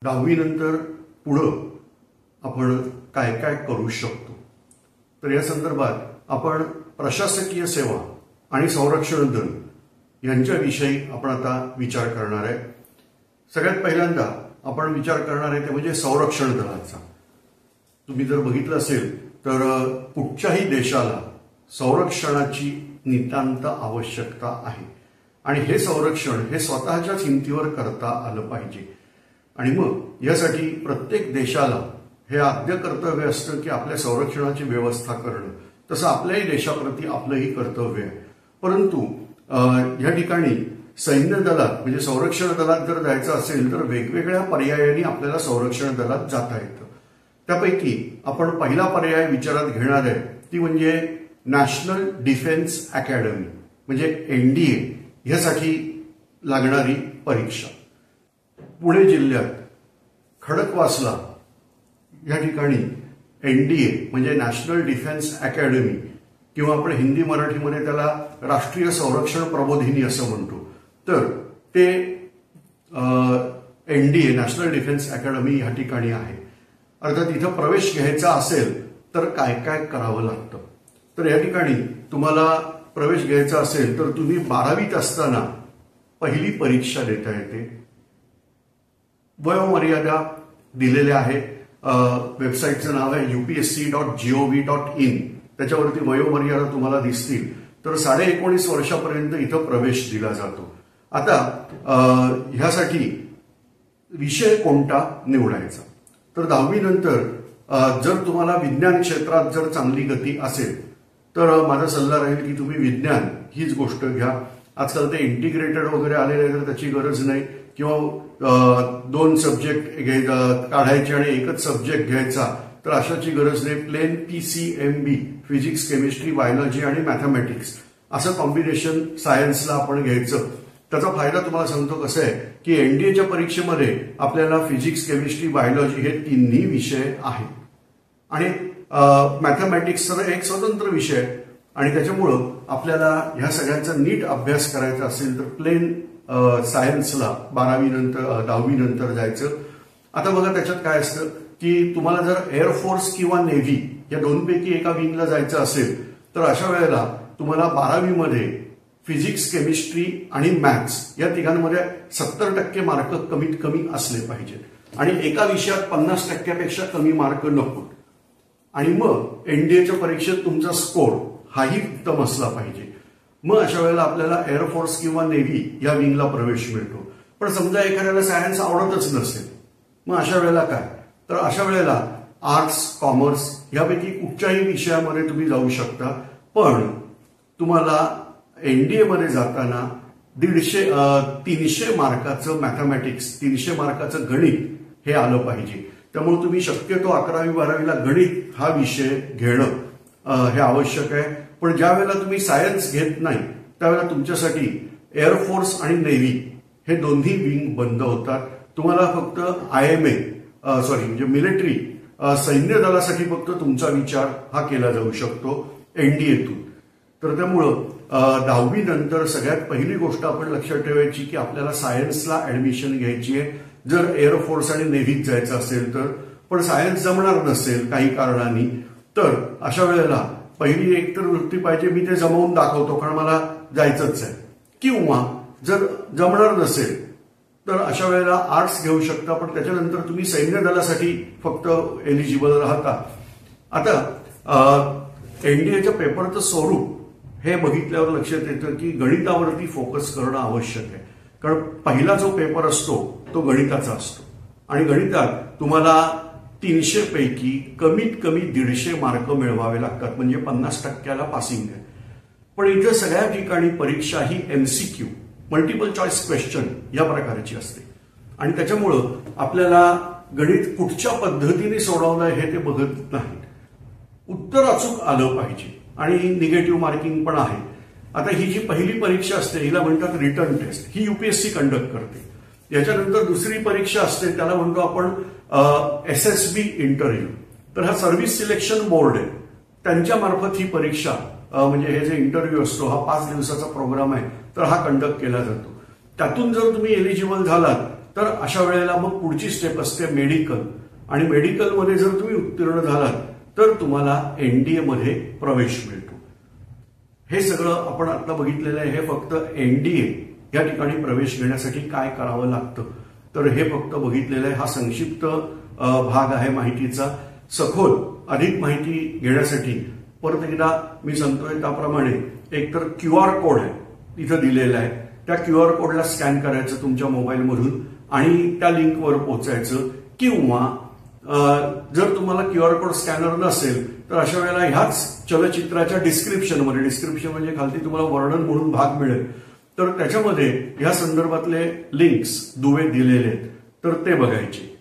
10वी नंतर पुढं आपण काय काय करू शकतो, तर या संदर्भात आपण प्रशासकीय सेवा आणि संरक्षण दल यांच्याविषयी आपण आता विचार करणार आहे। सगळ्यात पहिल्यांदा आपण विचार करणार आहे ते म्हणजे संरक्षण दलाचा। तुम्ही जर बघितलं असेल तर कुठच्याही देशाला संरक्षणाची नितांत आवश्यकता आहे आणि हे संरक्षण हे स्वतःच्याच हिमतीवर करता आलं पाहिजे। आणि मग यासाठी प्रत्येक देशाला हे आद्य कर्तव्य असतं की आपल्या संरक्षणाची व्यवस्था करणं। तसं आपल्याही देशाप्रती आपलंही कर्तव्य आहे। परंतु या ठिकाणी सैन्य दलात म्हणजे संरक्षण दलात जर जायचं असेल तर वेगवेगळ्या पर्यायांनी आपल्याला संरक्षण दलात जाता येतं। त्यापैकी आपण पहिला पर्याय विचारात घेणार आहे ती म्हणजे नॅशनल डिफेन्स अकॅडमी म्हणजे NDA यासाठी लागणारी परीक्षा। पुणे जिल्ह्यात खडकवासला या ठिकाणी NDA म्हणजे नॅशनल डिफेन्स अकॅडमी किंवा आपण हिंदी मराठीमध्ये त्याला राष्ट्रीय संरक्षण प्रबोधिनी असं म्हणतो, तर ते NDA नॅशनल डिफेन्स अकॅडमी या ठिकाणी आहे। अर्थात इथं प्रवेश घ्यायचा असेल तर काय काय करावं लागतं, तर या ठिकाणी तुम्हाला प्रवेश घ्यायचा असेल तर तुम्ही 12वीत असताना पहिली परीक्षा देता येते। वयोमर्यादा दिलेल्या आहे। वेबसाईटचं नाव आहे upsc.gov.in, त्याच्यावरती वयोमर्यादा तुम्हाला दिसतील। तर 19.5 वर्षापर्यंत इथं प्रवेश दिला जातो। आता ह्यासाठी विषय कोणता निवडायचा, तर 10वी नंतर जर तुम्हाला विज्ञान क्षेत्रात जर चांगली गती असेल तर माझा सल्ला राहील की तुम्ही विज्ञान हीच गोष्ट घ्या। आजकाल ते इंटिग्रेटेड वगैरे आलेले आहे तर त्याची गरज नाही, किंवा 2 सब्जेक्ट काढायचे आणि एकच सब्जेक्ट घ्यायचा तर अशाची गरज नाही। Plain PCMB physics chemistry biology आणि मॅथमॅटिक्स असं कॉम्बिनेशन सायन्सला आपण घ्यायचं। त्याचा फायदा तुम्हाला सांगतो कसं आहे की NDAच्या परीक्षेमध्ये आपल्याला फिजिक्स केमिस्ट्री बायोलॉजी हे 3 विषय आहेत आणि मॅथमॅटिक्स एक स्वतंत्र विषय आणि त्याच्यामुळं आपल्याला ह्या सगळ्यांचा नीट अभ्यास करायचा असेल तर प्लेन सायन्सला 10वी नंतर जायचं। आता बघा त्याच्यात काय असतं की तुम्हाला जर एअरफोर्स किंवा नेव्ही या दोनपैकी एका विंगला जायचं असेल तर अशा वेळेला तुम्हाला 12वी मध्ये फिजिक्स केमिस्ट्री आणि मॅथ्स या तिघांमध्ये 70% मार्क कमीत कमी असले पाहिजेत आणि एका विषयात 50%पेक्षा कमी मार्क नको। आणि मग NDAच्या परीक्षेत तुमचा स्कोर हाही उत्तम असला पाहिजे। मग अशा वेळेला आपल्याला एअरफोर्स किंवा नेव्ही या विंगला प्रवेश मिळतो। पण समजा एखाद्याला सायन्स आवडतच नसेल, मग अशा वेळेला काय, तर अशा वेळेला आर्ट्स कॉमर्स यापैकी कुठच्याही विषयामध्ये तुम्ही जाऊ शकता। पण तुम्हाला NDA मध्ये जाताना 300 मार्काचं मॅथमॅटिक्स 300 मार्काचं गणित हे आलं पाहिजे। त्यामुळे तुम्ही शक्यतो 11वी 12वीला गणित हा विषय घेणं हे आवश्यक आहे। पण ज्या वेळेला तुम्ही सायन्स घेत नाही त्यावेळेला तुमच्यासाठी एअरफोर्स आणि नेव्ही हे दोन्ही विंग बंद होतात। तुम्हाला फक्त म्हणजे मिलिटरी सैन्य दलासाठी फक्त तुमचा विचार हा केला जाऊ शकतो NDAतून। तर त्यामुळं 10वी नंतर सगळ्यात पहिली गोष्ट आपण लक्षात ठेवायची की आपल्याला सायन्सला ऍडमिशन घ्यायची आहे जर एअरफोर्स आणि नेव्हीत जायचं असेल तर। पण सायन्स जमणार नसेल काही कारणांनी तर अशा वेळेला पहिली एक तर वृत्ती पाहिजे मी ते जमवून दाखवतो कारण मला जायचंच आहे, किंवा जर जमणार नसेल तर अशा वेळेला आर्ट्स घेऊ शकता पण त्याच्यानंतर तुम्ही सैन्य दलासाठी फक्त एलिजिबल राहता। आता NDAच्या पेपरचं स्वरूप हे बघितल्यावर लक्षात येतं की गणितावरती फोकस करणं आवश्यक आहे, कारण पहिला जो पेपर असतो तो गणिताचा असतो आणि गणितात तुम्हाला 300 पैकी कमीत कमी 150 मार्क मिळवावे लागतात म्हणजे 50%ला पासिंग आहे। पण इथं सगळ्या ठिकाणी परीक्षा ही MCQ मल्टिपल चॉईस क्वेश्चन या प्रकारची असते आणि त्याच्यामुळं आपल्याला गणित कुठच्या पद्धतीने सोडवलंय हे ते बघत नाहीत, उत्तर अचूक आलं पाहिजे आणि निगेटिव्ह मार्किंग पण आहे। आता ही जी पहिली परीक्षा असते हिला म्हणतात रिटर्न टेस्ट, ही UPSC कंडक्ट करते। याच्यानंतर दुसरी परीक्षा असते त्याला म्हणतो आपण SSB इंटरव्ह्यू। तर हा सर्व्हिस सिलेक्शन बोर्ड आहे त्यांच्या मार्फत ही परीक्षा म्हणजे हे जे इंटरव्ह्यू असतो हा 5 दिवसाचा प्रोग्राम आहे तर हा कंडक्ट केला जातो। त्यातून जर तुम्ही एलिजिबल झालात तर अशा वेळेला मग पुढची स्टेप असते मेडिकल, आणि मेडिकलमध्ये जर तुम्ही उत्तीर्ण झालात तर तुम्हाला एनडीए मध्ये प्रवेश मिळतो. हे सगळं आपण आता बघितलेलं आहे. हे फक्त एनडीए या ठिकाणी प्रवेश घेण्यासाठी काय करावं लागतं तर हे फक्त बघितलेलं आहे. हा संक्षिप्त भाग आहे माहितीचा. सखोल अधिक माहिती घेण्यासाठी परत एकदा मी सांगतोय त्याप्रमाणे एकतर QR कोड आहे इथं दिलेला आहे, त्या QR कोडला स्कॅन करायचं तुमच्या मोबाईलमधून आणि त्या लिंकवर पोहोचायचं, किंवा जर तुम्हाला QR कोड स्कॅनर नसेल तर अशा वेळेला ह्याच चलचित्राच्या डिस्क्रिप्शन म्हणजे खालती तुम्हाला वर्णन म्हणून भाग मिळेल, तर त्याच्यामध्ये ह्या संदर्भातले लिंक्स दुवे दिलेले आहेत तर ते बघायचे.